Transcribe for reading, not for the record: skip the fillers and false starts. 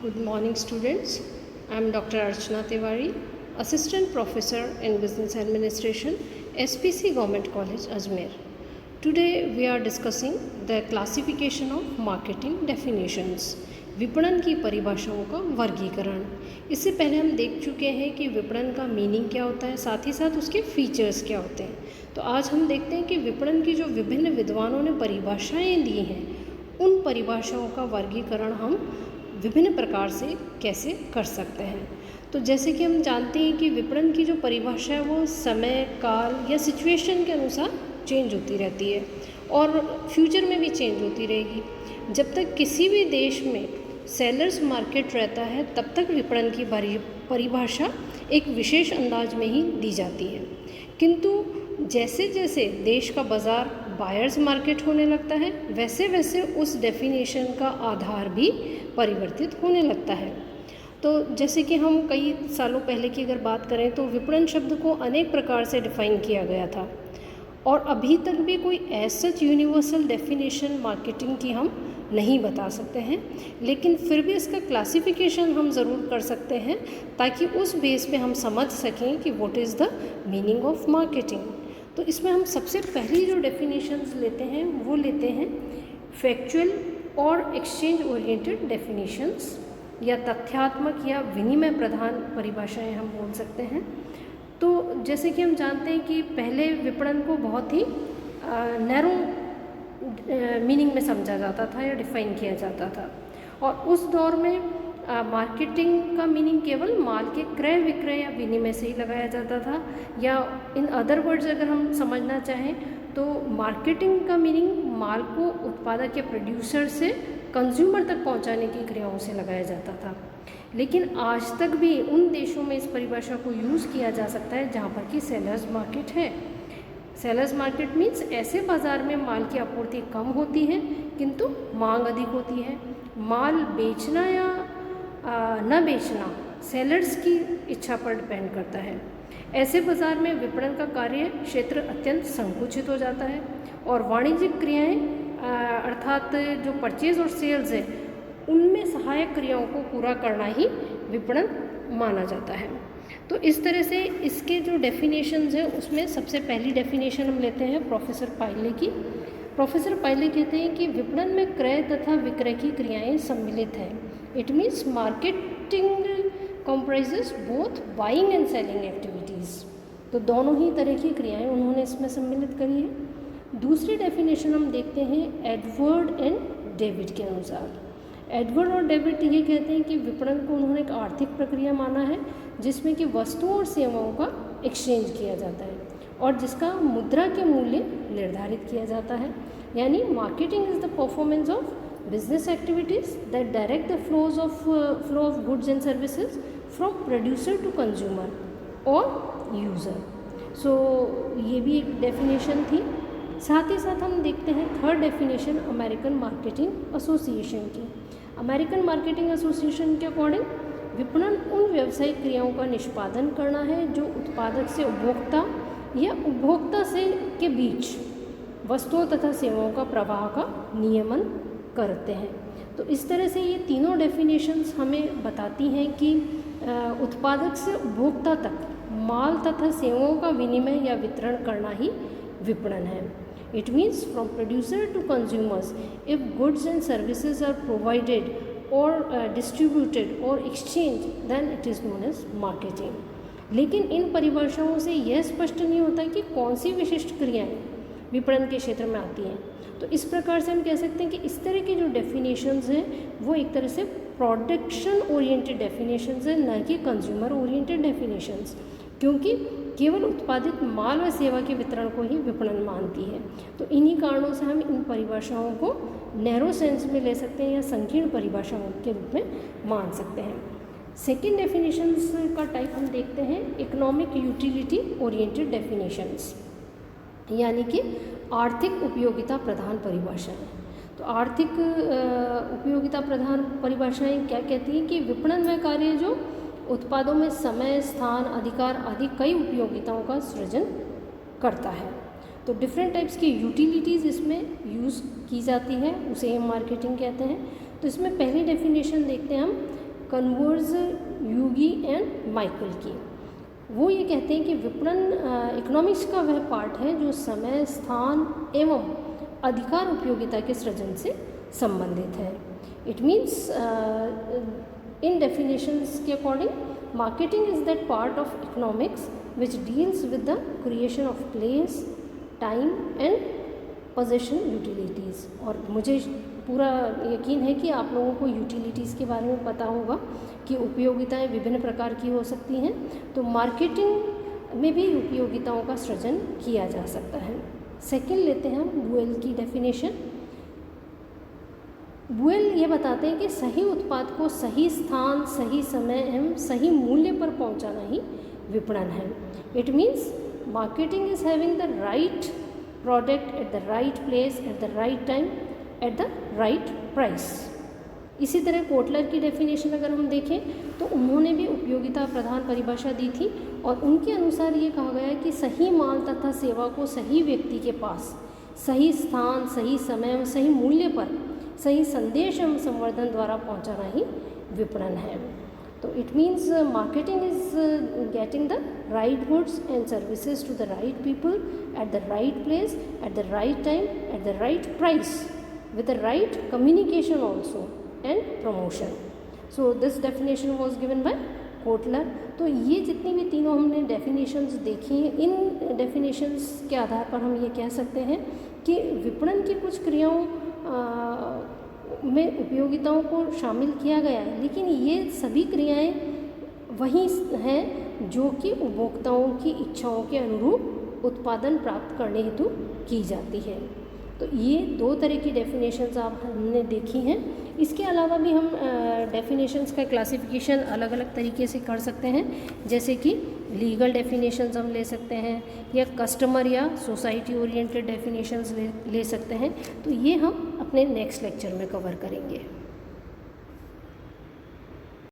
Good morning, students. I am Dr. Archana Tiwari, Assistant Professor in Business Administration, SPC Government College, Ajmer. Today we are discussing the classification of marketing definitions. विपणन की परिभाषाओं का वर्गीकरण। इससे पहले हम देख चुके हैं कि विपणन का मीनिंग क्या होता है, साथ ही साथ उसके फीचर्स क्या होते हैं। तो आज हम देखते हैं कि विपणन की जो विभिन्न विद्वानों ने परिभाषाएं दी हैं, उन परिभाषाओं का वर्गीकरण हम विभिन्न प्रकार से कैसे कर सकते हैं। तो जैसे कि हम जानते हैं कि विपणन की जो परिभाषा है वो समय, काल या सिचुएशन के अनुसार चेंज होती रहती है और फ्यूचर में भी चेंज होती रहेगी। जब तक किसी भी देश में सेलर्स मार्केट रहता है तब तक विपणन की परिभाषा एक विशेष अंदाज में ही दी जाती है, किंतु जैसे जैसे देश का बाज़ार बायर्स मार्केट होने लगता है वैसे वैसे उस डेफिनेशन का आधार भी परिवर्तित होने लगता है। तो जैसे कि हम कई सालों पहले की अगर बात करें तो विपणन शब्द को अनेक प्रकार से डिफ़ाइन किया गया था और अभी तक भी कोई ऐसा यूनिवर्सल डेफिनेशन मार्केटिंग की हम नहीं बता सकते हैं, लेकिन फिर भी इसका क्लासिफिकेशन हम ज़रूर कर सकते हैं ताकि उस बेस पे हम समझ सकें कि what is the meaning of marketing. तो इसमें हम सबसे पहली जो डेफिनेशंस लेते हैं वो लेते हैं फैक्चुअल और एक्सचेंज ओरिएंटेड डेफिनेशंस, या तथ्यात्मक या विनिमय प्रधान परिभाषाएं हम बोल सकते हैं। तो जैसे कि हम जानते हैं कि पहले विपणन को बहुत ही नैरो मीनिंग में समझा जाता था या डिफ़ाइन किया जाता था, और उस दौर में मार्केटिंग का मीनिंग केवल माल के क्रय विक्रय या विनिमय से ही लगाया जाता था, या इन अदर वर्ड्स अगर हम समझना चाहें तो मार्केटिंग का मीनिंग माल को उत्पादक या प्रोड्यूसर से कंज्यूमर तक पहुंचाने की क्रियाओं से लगाया जाता था। लेकिन आज तक भी उन देशों में इस परिभाषा को यूज़ किया जा सकता है जहां पर कि सेलर्स मार्केट है। सेलर्स मार्केट मीन्स ऐसे बाज़ार में माल की आपूर्ति कम होती है किंतु मांग अधिक होती है। माल बेचना या न बेचना सेलर्स की इच्छा पर डिपेंड करता है। ऐसे बाज़ार में विपणन का कार्य क्षेत्र अत्यंत संकुचित हो जाता है और वाणिज्यिक क्रियाएं अर्थात जो परचेज और सेल्स है उनमें सहायक क्रियाओं को पूरा करना ही विपणन माना जाता है। तो इस तरह से इसके जो डेफिनेशंस हैं उसमें सबसे पहली डेफिनेशन हम लेते हैं प्रोफेसर पाइले की। प्रोफेसर पाइले कहते हैं कि विपणन में क्रय तथा विक्रय की क्रियाएं सम्मिलित हैं। It means marketing comprises both buying and selling activities. तो दोनों ही तरह की क्रियाएं उन्होंने इसमें सम्मिलित करी है। दूसरी डेफिनेशन हम देखते हैं एडवर्ड एंड डेविड के अनुसार। एडवर्ड और डेविड ये कहते हैं कि विपणन को उन्होंने एक आर्थिक प्रक्रिया माना है जिसमें कि वस्तुओं और सेवाओं का एक्सचेंज किया जाता है और जिसका मुद्रा के मूल्य निर्धारित किया जाता है। यानी marketing is the performance of business activities that direct the flow of goods and services from producer to consumer or user. So ये भी एक डेफिनेशन थी। साथ ही साथ हम देखते हैं third definition American marketing association की। अमेरिकन मार्केटिंग एसोसिएशन के अकॉर्डिंग विपणन उन व्यावसायिक क्रियाओं का निष्पादन करना है जो उत्पादक से उपभोक्ता या उपभोक्ता से के बीच वस्तुओं तथा सेवाओं का प्रवाह का नियमन करते हैं। तो इस तरह से ये तीनों डेफिनेशंस हमें बताती हैं कि उत्पादक से उपभोक्ता तक माल तथा सेवाओं का विनिमय या वितरण करना ही विपणन है। It means from producer to consumers if goods and services are provided और डिस्ट्रीब्यूटेड और exchange then it is known as marketing. लेकिन इन परिभाषाओं से यह स्पष्ट नहीं होता कि कौन सी विशिष्ट क्रियाएं विपणन के क्षेत्र में आती हैं। तो इस प्रकार से हम कह सकते हैं कि इस तरह की जो डेफिनेशंस हैं वो एक तरह से प्रोडक्शन ओरिएंटेड डेफिनेशंस हैं, न कि कंज्यूमर ओरिएंटेड डेफिनेशंस, क्योंकि केवल उत्पादित माल व सेवा के वितरण को ही विपणन मानती है। तो इन्हीं कारणों से हम इन परिभाषाओं को नैरो सेंस में ले सकते हैं या संकीर्ण परिभाषाओं के रूप में मान सकते हैं। सेकेंड डेफिनेशंस का टाइप हम देखते हैं इकोनॉमिक यूटिलिटी ओरिएंटेड डेफिनेशंस, यानी कि आर्थिक उपयोगिता प्रधान परिभाषाएं। तो आर्थिक उपयोगिता प्रधान परिभाषाएं क्या कहती हैं कि विपणन में कार्य जो उत्पादों में समय, स्थान, अधिकार आदि कई उपयोगिताओं का सृजन करता है। तो डिफरेंट टाइप्स की यूटिलिटीज़ इसमें यूज़ की जाती है, उसे हम मार्केटिंग कहते हैं। तो इसमें पहली डेफिनेशन देखते हैं हम कन्वर्ज यूगी एंड माइकल की। वो ये कहते हैं कि विपणन इकोनॉमिक्स का वह पार्ट है जो समय, स्थान एवं अधिकार उपयोगिता के सृजन से संबंधित है। इट मीन्स इन डेफिनेशंस के according marketing is that part of economics which deals with the creation of place, time and possession utilities. और मुझे पूरा यकीन है कि आप लोगों को यूटिलिटीज़ के बारे में पता होगा कि उपयोगिताएं विभिन्न प्रकार की हो सकती हैं, तो मार्केटिंग में भी उपयोगिताओं का सृजन किया जा सकता है। सेकंड लेते हैं हम बुएल की डेफिनेशन। बुएल ये बताते हैं कि सही उत्पाद को सही स्थान, सही समय एवं सही मूल्य पर पहुंचाना ही विपणन है। It means marketing is having the right product at the right place at the right time at the right price. इसी तरह कोटलर की डेफिनेशन अगर हम देखें तो उन्होंने भी उपयोगिता प्रधान परिभाषा दी थी और उनके अनुसार ये कहा गया है कि सही माल तथा सेवा को सही व्यक्ति के पास सही स्थान, सही समय और सही मूल्य पर सही संदेश एवं संवर्धन द्वारा पहुंचाना ही विपणन है। तो it means marketing is getting the right goods and services to the right people at the right place at the right time at the right price with the right communication also and promotion. So this definition was given by Kotler. तो ये जितनी भी तीनों हमने definitions देखी हैं, इन definitions के आधार पर हम ये कह सकते हैं कि विपणन की कुछ क्रियाओं में उपयोगिताओं को शामिल किया गया है, लेकिन ये सभी क्रियाएं वही हैं जो कि उपभोक्ताओं की इच्छाओं के अनुरूप उत्पादन प्राप्त करने हेतु की जाती है। तो ये दो तरह की डेफिनेशंस आप हमने देखी हैं। इसके अलावा भी हम डेफिनेशंस का क्लासिफिकेशन अलग अलग तरीके से कर सकते हैं, जैसे कि लीगल डेफिनेशंस हम ले सकते हैं या कस्टमर या सोसाइटी ओरिएंटेड डेफिनेशंस ले सकते हैं। तो ये हम अपने नेक्स्ट लेक्चर में कवर करेंगे।